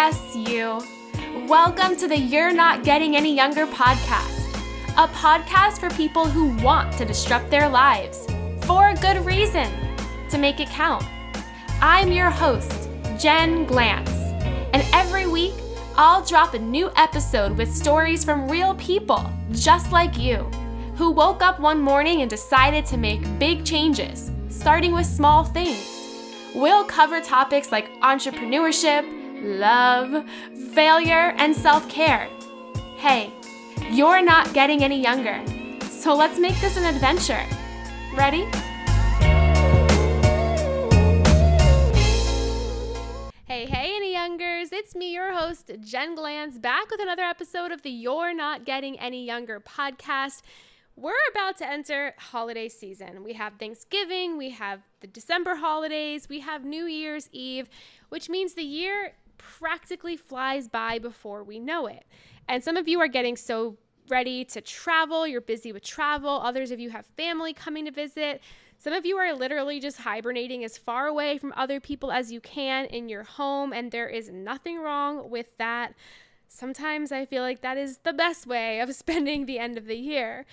Yes, you. Welcome to the You're Not Getting Any Younger podcast, a podcast for people who want to disrupt their lives for a good reason, to make it count. I'm your host, Jen Glantz, and every week I'll drop a new episode with stories from real people just like you, who woke up one morning and decided to make big changes, starting with small things. We'll cover topics like entrepreneurship, love, failure, and self-care. Hey, you're not getting any younger, so let's make this an adventure. Ready? Hey, any youngers, it's me, your host, Jen Glantz, back with another episode of the You're Not Getting Any Younger podcast. We're about to enter holiday season. We have Thanksgiving, we have the December holidays, we have New Year's Eve, which means the year practically flies by before we know it. And some of you are getting so ready to travel, you're busy with travel, others of you have family coming to visit. Some of you are literally just hibernating as far away from other people as you can in your home, and there is nothing wrong with that. Sometimes I feel like that is the best way of spending the end of the year.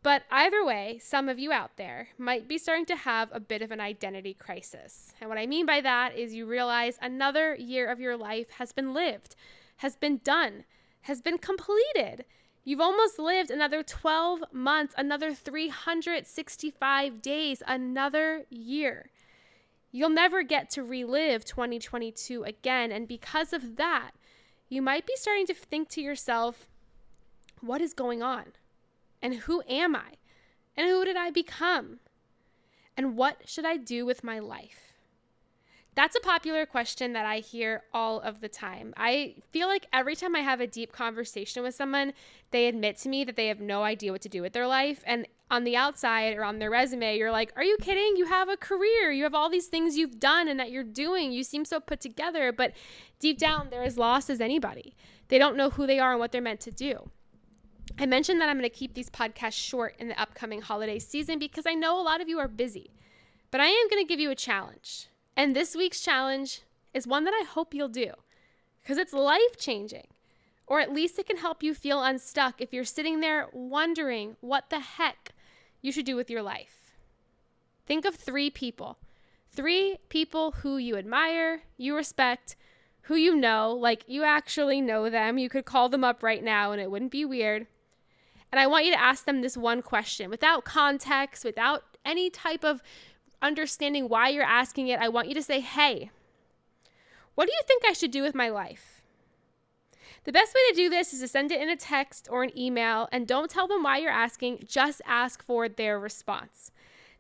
But either way, some of you out there might be starting to have a bit of an identity crisis. And what I mean by that is you realize another year of your life has been lived, has been done, has been completed. You've almost lived another 12 months, another 365 days, another year. You'll never get to relive 2022 again. And because of that, you might be starting to think to yourself, what is going on? And who am I? And who did I become? And what should I do with my life? That's a popular question that I hear all of the time. I feel like every time I have a deep conversation with someone, they admit to me that they have no idea what to do with their life. And on the outside or on their resume, you're like, are you kidding? You have a career. You have all these things you've done and that you're doing. You seem so put together. But deep down, they're as lost as anybody. They don't know who they are and what they're meant to do. I mentioned that I'm going to keep these podcasts short in the upcoming holiday season because I know a lot of you are busy. But I am going to give you a challenge. And this week's challenge is one that I hope you'll do because it's life-changing. Or at least it can help you feel unstuck if you're sitting there wondering what the heck you should do with your life. Think of three people who you admire, you respect, who you know, like you actually know them. You could call them up right now and it wouldn't be weird. And I want you to ask them this one question without context, without any type of understanding why you're asking it. I want you to say, hey, what do you think I should do with my life? The best way to do this is to send it in a text or an email, and don't tell them why you're asking, just ask for their response.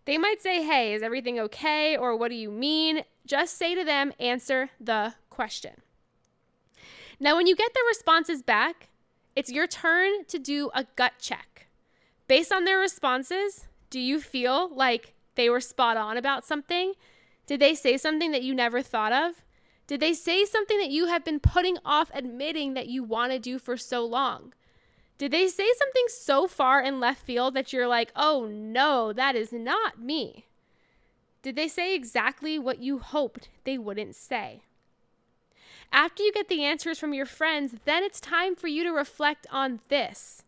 They might say, hey, is everything okay? Or what do you mean? Just say to them, answer the question. Now, when you get their responses back, it's your turn to do a gut check. Based on their responses, do you feel like they were spot on about something? Did they say something that you never thought of? Did they say something that you have been putting off admitting that you want to do for so long? Did they say something so far in left field that you're like, oh no, that is not me? Did they say exactly what you hoped they wouldn't say? After you get the answers from your friends, then it's time for you to reflect on this.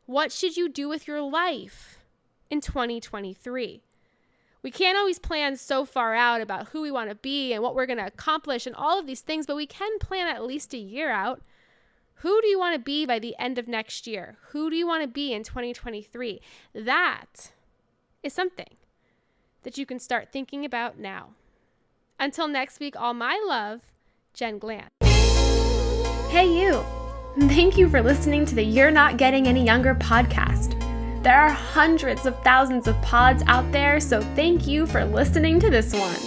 What should you do with your life in 2023? We can't always plan so far out about who we want to be and what we're going to accomplish and all of these things, but we can plan at least a year out. Who do you want to be by the end of next year? Who do you want to be in 2023? That is something that you can start thinking about now. Until next week, all my love, Jen Glantz. Hey you! Thank you for listening to the You're Not Getting Any Younger podcast. There are hundreds of thousands of pods out there, so thank you for listening to this one.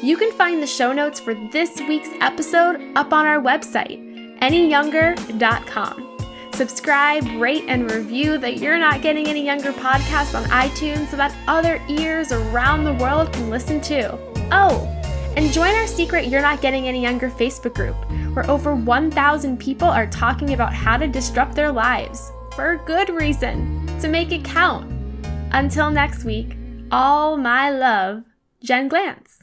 You can find the show notes for this week's episode up on our website, anyyounger.com. Subscribe, rate, and review the You're Not Getting Any Younger podcast on iTunes so that other ears around the world can listen too. Oh, and join our secret You're Not Getting Any Younger Facebook group, where over 1,000 people are talking about how to disrupt their lives, for a good reason, to make it count. Until next week, all my love, Jen Glantz.